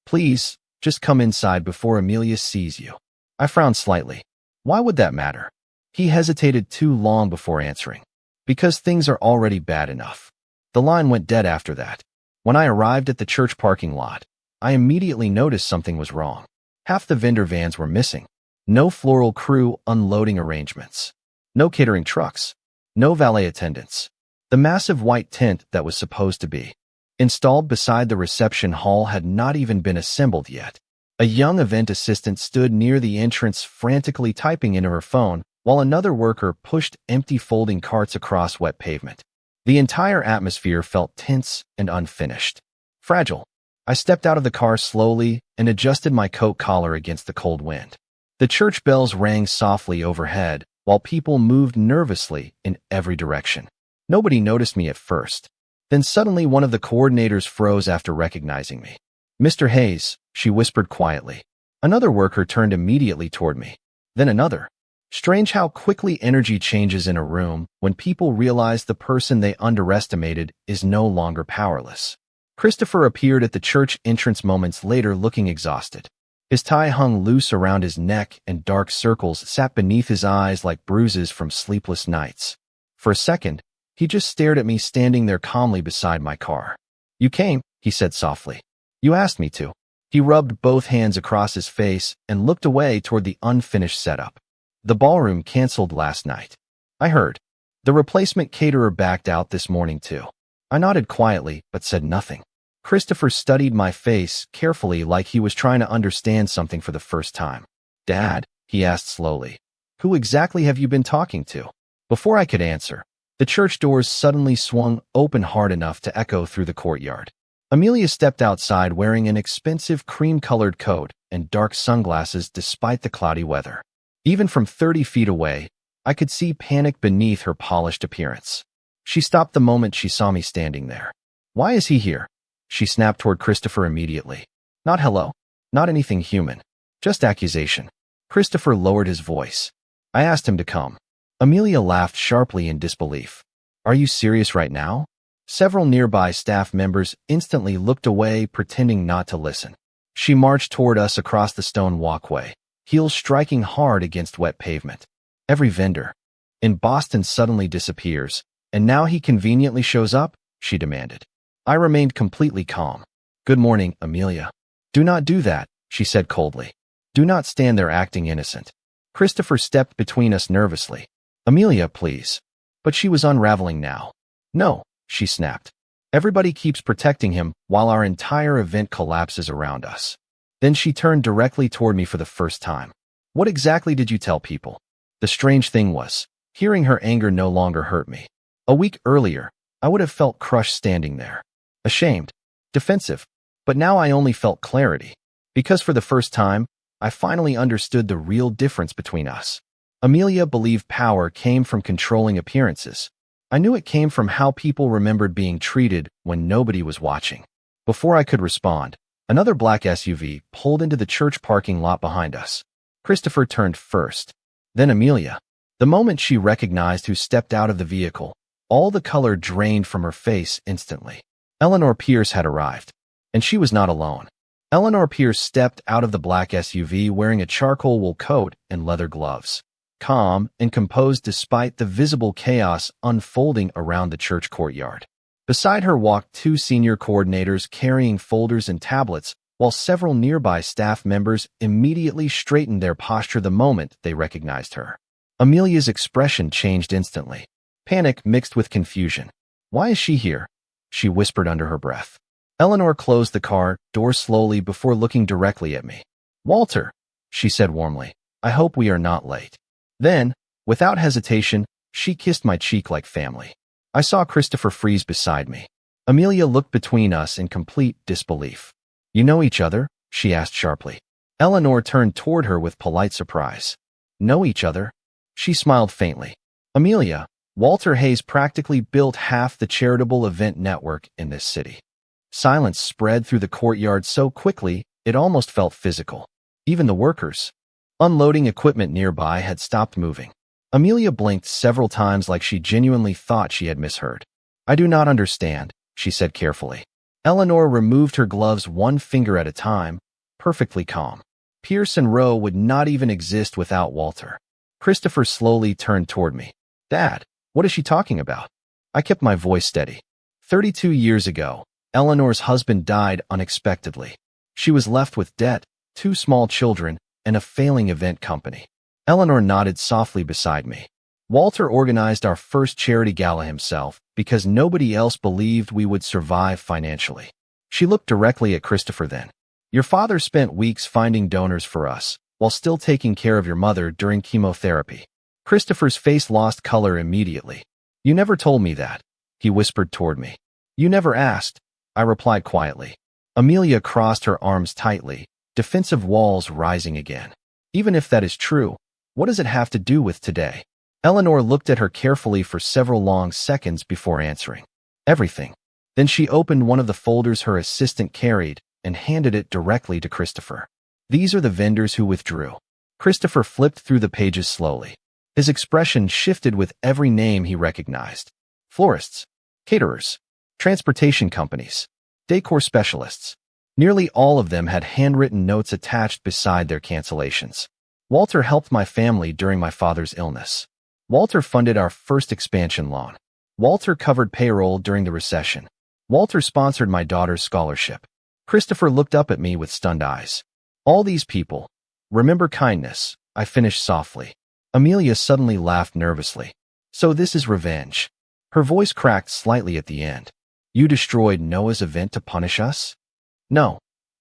S1: Please, just come inside before Amelia sees you. I frowned slightly. Why would that matter? He hesitated too long before answering. Because things are already bad enough. The line went dead after that. When I arrived at the church parking lot, I immediately noticed something was wrong. Half the vendor vans were missing. No floral crew unloading arrangements. No catering trucks. No valet attendants. The massive white tent that was supposed to be installed beside the reception hall had not even been assembled yet. A young event assistant stood near the entrance frantically typing into her phone, while another worker pushed empty folding carts across wet pavement. The entire atmosphere felt tense and unfinished. Fragile. I stepped out of the car slowly and adjusted my coat collar against the cold wind. The church bells rang softly overhead, while people moved nervously in every direction. Nobody noticed me at first. Then suddenly one of the coordinators froze after recognizing me. Mr. Hayes, she whispered quietly. Another worker turned immediately toward me. Then another. Strange how quickly energy changes in a room when people realize the person they underestimated is no longer powerless. Christopher appeared at the church entrance moments later looking exhausted. His tie hung loose around his neck and dark circles sat beneath his eyes like bruises from sleepless nights. For a second, he just stared at me standing there calmly beside my car. "You came," he said softly. "You asked me to." He rubbed both hands across his face and looked away toward the unfinished setup. "The ballroom canceled last night. I heard. The replacement caterer backed out this morning too." I nodded quietly, but said nothing. Christopher studied my face carefully like he was trying to understand something for the first time. "Dad," he asked slowly, "who exactly have you been talking to?" Before I could answer, the church doors suddenly swung open hard enough to echo through the courtyard. Amelia stepped outside wearing an expensive cream-colored coat and dark sunglasses despite the cloudy weather. Even from 30 feet away, I could see panic beneath her polished appearance. She stopped the moment she saw me standing there. "Why is he here?" She snapped toward Christopher immediately. "Not hello. Not anything human. Just accusation." Christopher lowered his voice. "I asked him to come." Amelia laughed sharply in disbelief. "Are you serious right now?" Several nearby staff members instantly looked away, pretending not to listen. She marched toward us across the stone walkway, heels striking hard against wet pavement. "Every vendor in Boston suddenly disappears, and now he conveniently shows up?" she demanded. I remained completely calm. "Good morning, Amelia." "Do not do that," she said coldly. "Do not stand there acting innocent." Christopher stepped between us nervously. "Amelia, please." But she was unraveling now. "No," she snapped. "Everybody keeps protecting him while our entire event collapses around us." Then she turned directly toward me for the first time. "What exactly did you tell people?" The strange thing was, hearing her anger no longer hurt me. A week earlier, I would have felt crushed standing there. Ashamed, defensive, but now I only felt clarity. Because for the first time, I finally understood the real difference between us. Amelia believed power came from controlling appearances. I knew it came from how people remembered being treated when nobody was watching. Before I could respond, another black SUV pulled into the church parking lot behind us. Christopher turned first, then Amelia. The moment she recognized who stepped out of the vehicle, all the color drained from her face instantly. Eleanor Pierce had arrived, and she was not alone. Eleanor Pierce stepped out of the black SUV wearing a charcoal wool coat and leather gloves, calm and composed despite the visible chaos unfolding around the church courtyard. Beside her walked two senior coordinators carrying folders and tablets, while several nearby staff members immediately straightened their posture the moment they recognized her. Amelia's expression changed instantly. Panic mixed with confusion. "Why is she here?" she whispered under her breath. Eleanor closed the car door slowly before looking directly at me. "Walter," she said warmly, "I hope we are not late." Then, without hesitation, she kissed my cheek like family. I saw Christopher freeze beside me. Amelia looked between us in complete disbelief. "You know each other?" she asked sharply. Eleanor turned toward her with polite surprise. "Know each other?" She smiled faintly. "Amelia, Walter Hayes practically built half the charitable event network in this city." Silence spread through the courtyard so quickly it almost felt physical. Even the workers unloading equipment nearby had stopped moving. Amelia blinked several times like she genuinely thought she had misheard. "I do not understand," she said carefully. Eleanor removed her gloves one finger at a time, perfectly calm. "Pierce and Rowe would not even exist without Walter." Christopher slowly turned toward me. "Dad, what is she talking about?" I kept my voice steady. 32 years ago, Eleanor's husband died unexpectedly. She was left with debt, 2 small children, and a failing event company. Eleanor nodded softly beside me. "Walter organized our first charity gala himself because nobody else believed we would survive financially." She looked directly at Christopher then. "Your father spent weeks finding donors for us, while still taking care of your mother during chemotherapy." Christopher's face lost color immediately. "You never told me that," he whispered toward me. "You never asked," I replied quietly. Amelia crossed her arms tightly, defensive walls rising again. "Even if that is true, what does it have to do with today?" Eleanor looked at her carefully for several long seconds before answering. "Everything." Then she opened one of the folders her assistant carried and handed it directly to Christopher. "These are the vendors who withdrew." Christopher flipped through the pages slowly. His expression shifted with every name he recognized. Florists, caterers, transportation companies, decor specialists. Nearly all of them had handwritten notes attached beside their cancellations. Walter helped my family during my father's illness. Walter funded our first expansion loan. Walter covered payroll during the recession. Walter sponsored my daughter's scholarship. Christopher looked up at me with stunned eyes. All these people. Remember kindness, I finished softly. Amelia suddenly laughed nervously. So this is revenge. Her voice cracked slightly at the end. You destroyed Noah's event to punish us? No.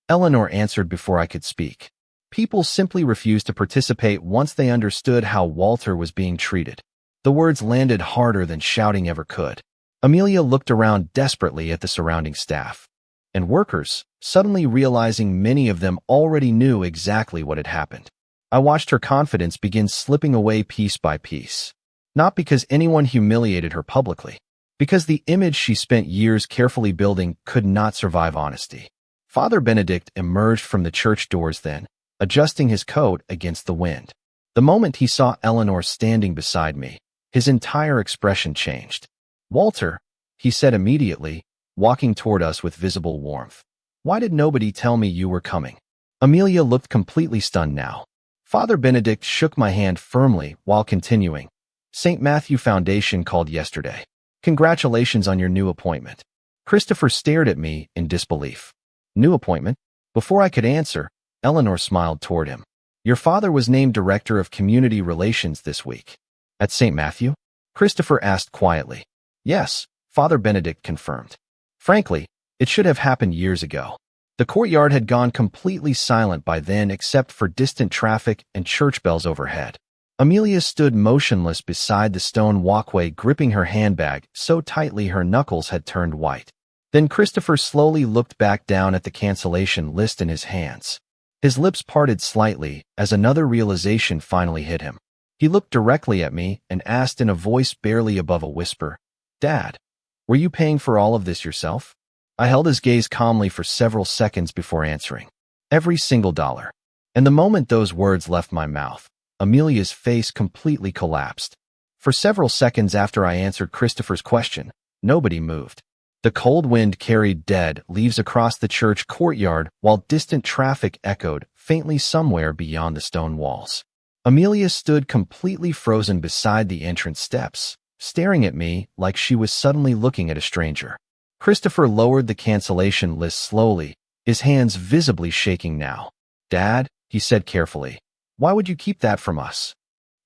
S1: Eleanor answered before I could speak. People simply refused to participate once they understood how Walter was being treated. The words landed harder than shouting ever could. Amelia looked around desperately at the surrounding staff and workers, suddenly realizing many of them already knew exactly what had happened. I watched her confidence begin slipping away piece by piece. Not because anyone humiliated her publicly, because the image she spent years carefully building could not survive honesty. Father Benedict emerged from the church doors then, adjusting his coat against the wind. The moment he saw Eleanor standing beside me, his entire expression changed. Walter, he said immediately, walking toward us with visible warmth. Why did nobody tell me you were coming? Amelia looked completely stunned now. Father Benedict shook my hand firmly while continuing. St. Matthew Foundation called yesterday. Congratulations on your new appointment. Christopher stared at me in disbelief. New appointment? Before I could answer, Eleanor smiled toward him. Your father was named Director of Community Relations this week. At St. Matthew? Christopher asked quietly. Yes, Father Benedict confirmed. Frankly, it should have happened years ago. The courtyard had gone completely silent by then except for distant traffic and church bells overhead. Amelia stood motionless beside the stone walkway, gripping her handbag so tightly her knuckles had turned white. Then Christopher slowly looked back down at the cancellation list in his hands. His lips parted slightly as another realization finally hit him. He looked directly at me and asked in a voice barely above a whisper, Dad, were you paying for all of this yourself? I held his gaze calmly for several seconds before answering. Every single dollar. And the moment those words left my mouth, Amelia's face completely collapsed. For several seconds after I answered Christopher's question, nobody moved. The cold wind carried dead leaves across the church courtyard while distant traffic echoed faintly somewhere beyond the stone walls. Amelia stood completely frozen beside the entrance steps, staring at me like she was suddenly looking at a stranger. Christopher lowered the cancellation list slowly, his hands visibly shaking now. Dad, he said carefully, why would you keep that from us?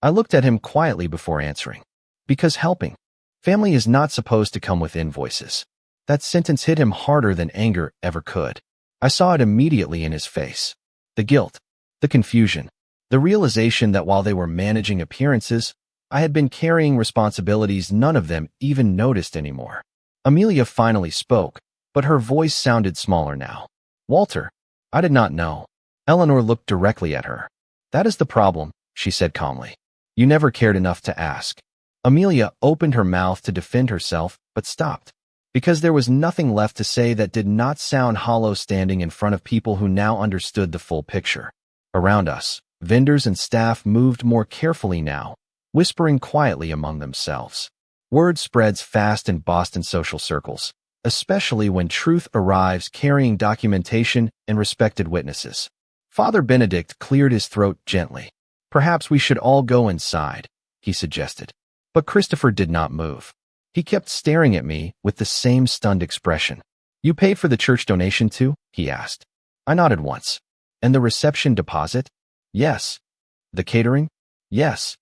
S1: I looked at him quietly before answering. Because helping. Family is not supposed to come with invoices. That sentence hit him harder than anger ever could. I saw it immediately in his face. The guilt, the confusion, the realization that while they were managing appearances, I had been carrying responsibilities none of them even noticed anymore. Amelia finally spoke, but her voice sounded smaller now. Walter, I did not know. Eleanor looked directly at her. That is the problem, she said calmly. You never cared enough to ask. Amelia opened her mouth to defend herself, but stopped. Because there was nothing left to say that did not sound hollow standing in front of people who now understood the full picture. Around us, vendors and staff moved more carefully now, whispering quietly among themselves. Word spreads fast in Boston social circles, especially when truth arrives carrying documentation and respected witnesses. Father Benedict cleared his throat gently. Perhaps we should all go inside, he suggested. But Christopher did not move. He kept staring at me with the same stunned expression. You paid for the church donation too? He asked. I nodded once. And the reception deposit? Yes. The catering? Yes.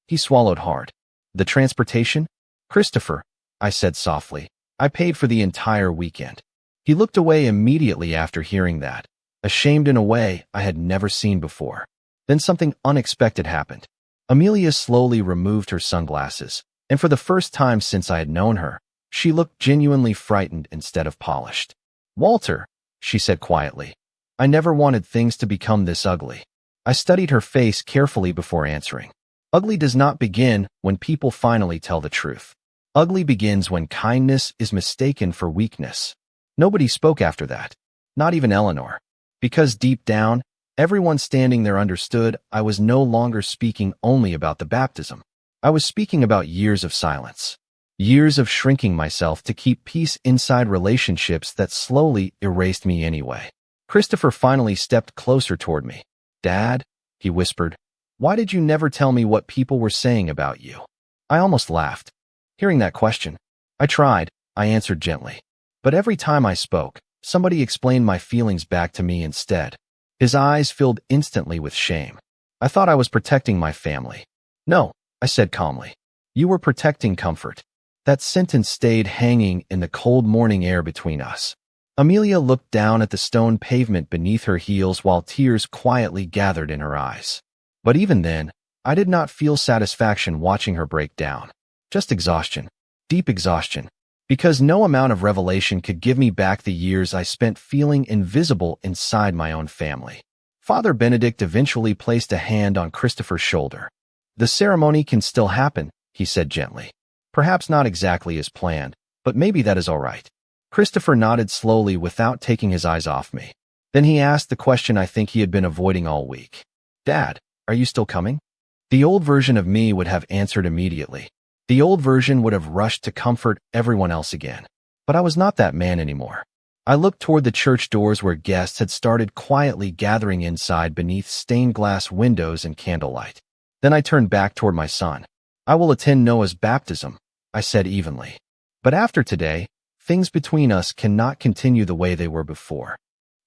S1: He swallowed hard. The transportation? Christopher, I said softly. I paid for the entire weekend. He looked away immediately after hearing that, ashamed in a way I had never seen before. Then something unexpected happened. Amelia slowly removed her sunglasses, and for the first time since I had known her, she looked genuinely frightened instead of polished. Walter, she said quietly, I never wanted things to become this ugly. I studied her face carefully before answering. Ugly does not begin when people finally tell the truth. Ugly begins when kindness is mistaken for weakness. Nobody spoke after that, not even Eleanor. Because deep down, everyone standing there understood I was no longer speaking only about the baptism. I was speaking about years of silence. Years of shrinking myself to keep peace inside relationships that slowly erased me anyway. Christopher finally stepped closer toward me. "Dad," he whispered, "why did you never tell me what people were saying about you?" I almost laughed, hearing that question. "I tried," I answered gently. "But every time I spoke, somebody explained my feelings back to me instead." His eyes filled instantly with shame. "I thought I was protecting my family." "No," I said calmly. "You were protecting comfort." That sentence stayed hanging in the cold morning air between us. Amelia looked down at the stone pavement beneath her heels while tears quietly gathered in her eyes. But even then, I did not feel satisfaction watching her break down. Just exhaustion. Deep exhaustion. Because no amount of revelation could give me back the years I spent feeling invisible inside my own family. Father Benedict eventually placed a hand on Christopher's shoulder. "The ceremony can still happen," he said gently. "Perhaps not exactly as planned, but maybe that is all right." Christopher nodded slowly without taking his eyes off me. Then he asked the question I think he had been avoiding all week. "Dad, are you still coming?" The old version of me would have answered immediately. The old version would have rushed to comfort everyone else again. But I was not that man anymore. I looked toward the church doors where guests had started quietly gathering inside beneath stained glass windows and candlelight. Then I turned back toward my son. "I will attend Noah's baptism," I said evenly. "But after today, things between us cannot continue the way they were before."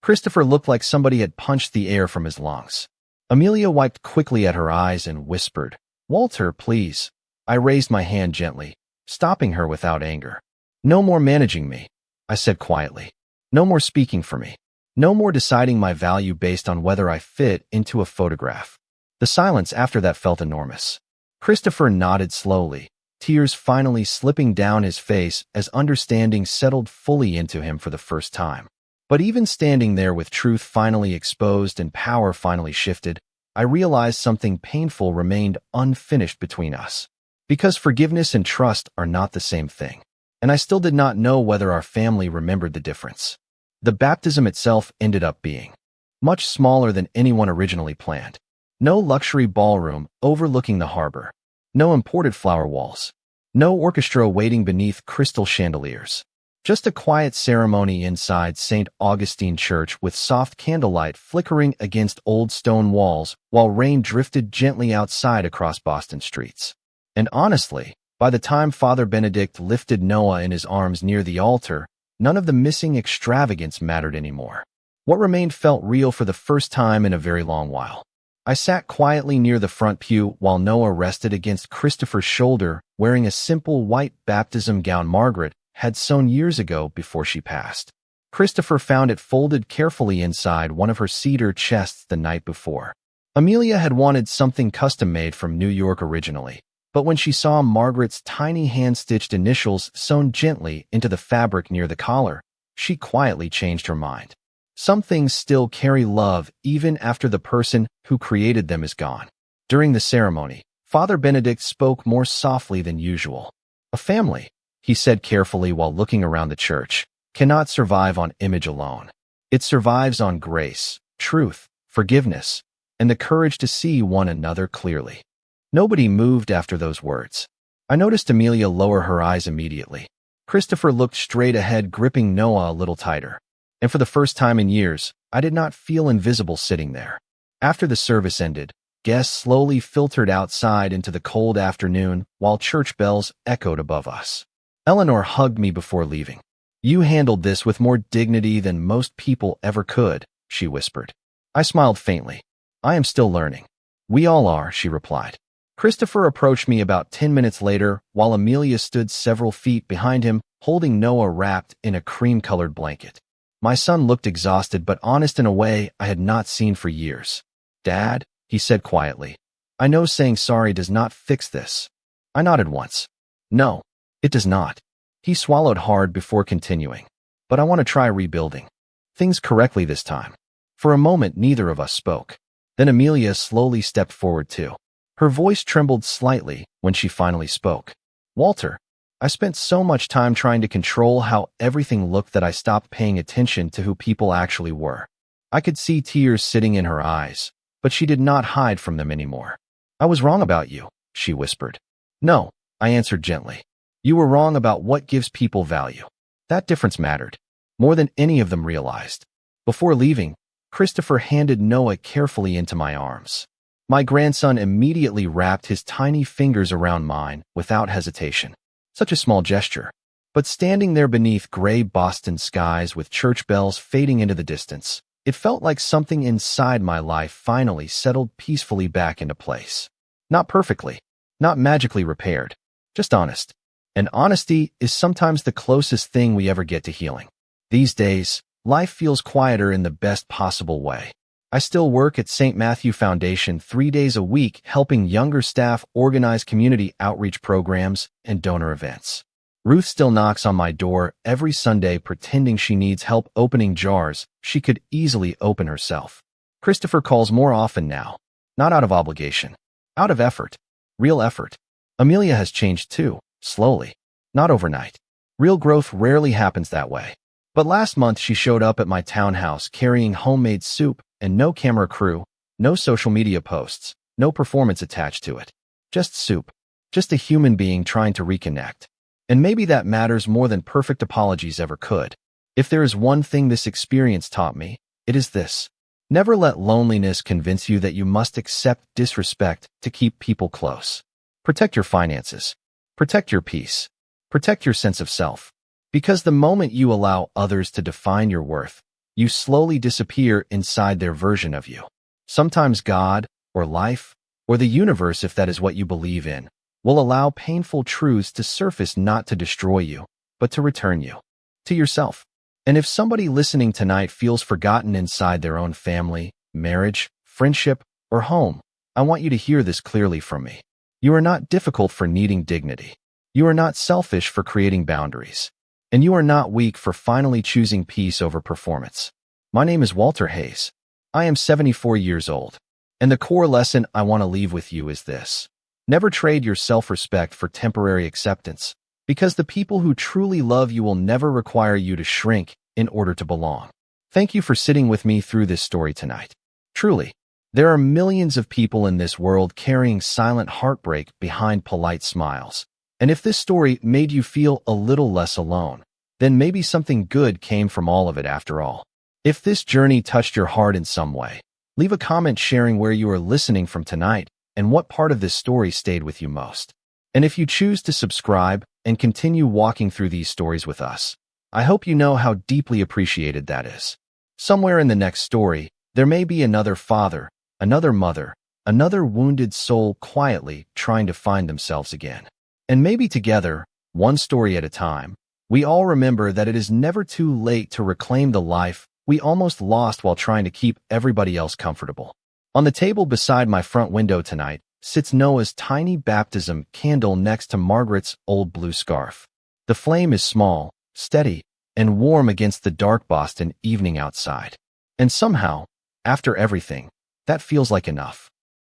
S1: Christopher looked like somebody had punched the air from his lungs. Amelia wiped quickly at her eyes and whispered, "Walter, please." I raised my hand gently, stopping her without anger. "No more managing me," I said quietly. "No more speaking for me. No more deciding my value based on whether I fit into a photograph." The silence after that felt enormous. Christopher nodded slowly, tears finally slipping down his face as understanding settled fully into him for the first time. But even standing there with truth finally exposed and power finally shifted, I realized something painful remained unfinished between us. Because forgiveness and trust are not the same thing. And I still did not know whether our family remembered the difference. The baptism itself ended up being much smaller than anyone originally planned. No luxury ballroom overlooking the harbor. No imported flower walls. No orchestra waiting beneath crystal chandeliers. Just a quiet ceremony inside St. Augustine Church with soft candlelight flickering against old stone walls while rain drifted gently outside across Boston streets. And honestly, by the time Father Benedict lifted Noah in his arms near the altar, none of the missing extravagance mattered anymore. What remained felt real for the first time in a very long while. I sat quietly near the front pew while Noah rested against Christopher's shoulder, wearing a simple white baptism gown Margaret had sewn years ago before she passed. Christopher found it folded carefully inside one of her cedar chests the night before. Amelia had wanted something custom-made from New York originally. But when she saw Margaret's tiny hand-stitched initials sewn gently into the fabric near the collar, she quietly changed her mind. Some things still carry love even after the person who created them is gone. During the ceremony, Father Benedict spoke more softly than usual. "A family," he said carefully while looking around the church, "cannot survive on image alone. It survives on grace, truth, forgiveness, and the courage to see one another clearly." Nobody moved after those words. I noticed Amelia lower her eyes immediately. Christopher looked straight ahead, gripping Noah a little tighter. And for the first time in years, I did not feel invisible sitting there. After the service ended, guests slowly filtered outside into the cold afternoon while church bells echoed above us. Eleanor hugged me before leaving. "You handled this with more dignity than most people ever could," she whispered. I smiled faintly. "I am still learning." "We all are," she replied. Christopher approached me about 10 minutes later while Amelia stood several feet behind him, holding Noah wrapped in a cream-colored blanket. My son looked exhausted but honest in a way I had not seen for years. "Dad," he said quietly, "I know saying sorry does not fix this." I nodded once. "No, it does not." He swallowed hard before continuing. "But I want to try rebuilding things correctly this time." For a moment, neither of us spoke. Then Amelia slowly stepped forward too. Her voice trembled slightly when she finally spoke. "Walter, I spent so much time trying to control how everything looked that I stopped paying attention to who people actually were." I could see tears sitting in her eyes, but she did not hide from them anymore. "I was wrong about you," she whispered. "No," I answered gently. "You were wrong about what gives people value." That difference mattered, more than any of them realized. Before leaving, Christopher handed Noah carefully into my arms. My grandson immediately wrapped his tiny fingers around mine without hesitation. Such a small gesture. But standing there beneath gray Boston skies with church bells fading into the distance, it felt like something inside my life finally settled peacefully back into place. Not perfectly, not magically repaired, just honest. And honesty is sometimes the closest thing we ever get to healing. These days, life feels quieter in the best possible way. I still work at St. Matthew Foundation 3 days a week helping younger staff organize community outreach programs and donor events. Ruth still knocks on my door every Sunday pretending she needs help opening jars she could easily open herself. Christopher calls more often now, not out of obligation, out of effort, real effort. Amelia has changed too, slowly, not overnight. Real growth rarely happens that way. But last month she showed up at my townhouse carrying homemade soup and no camera crew, no social media posts, no performance attached to it. Just soup. Just a human being trying to reconnect. And maybe that matters more than perfect apologies ever could. If there is one thing this experience taught me, it is this. Never let loneliness convince you that you must accept disrespect to keep people close. Protect your finances. Protect your peace. Protect your sense of self. Because the moment you allow others to define your worth, you slowly disappear inside their version of you. Sometimes God, or life, or the universe, if that is what you believe in, will allow painful truths to surface not to destroy you, but to return you to yourself. And if somebody listening tonight feels forgotten inside their own family, marriage, friendship, or home, I want you to hear this clearly from me. You are not difficult for needing dignity. You are not selfish for creating boundaries. And you are not weak for finally choosing peace over performance. My name is Walter Hayes. I am 74 years old. And the core lesson I want to leave with you is this. Never trade your self-respect for temporary acceptance, because the people who truly love you will never require you to shrink in order to belong. Thank you for sitting with me through this story tonight. Truly, there are millions of people in this world carrying silent heartbreak behind polite smiles. And if this story made you feel a little less alone, then maybe something good came from all of it after all. If this journey touched your heart in some way, leave a comment sharing where you are listening from tonight and what part of this story stayed with you most. And if you choose to subscribe and continue walking through these stories with us, I hope you know how deeply appreciated that is. Somewhere in the next story, there may be another father, another mother, another wounded soul quietly trying to find themselves again. And maybe together, one story at a time, we all remember that it is never too late to reclaim the life we almost lost while trying to keep everybody else comfortable. On the table beside my front window tonight sits Noah's tiny baptism candle next to Margaret's old blue scarf. The flame is small, steady, and warm against the dark Boston evening outside. And somehow, after everything, that feels like enough.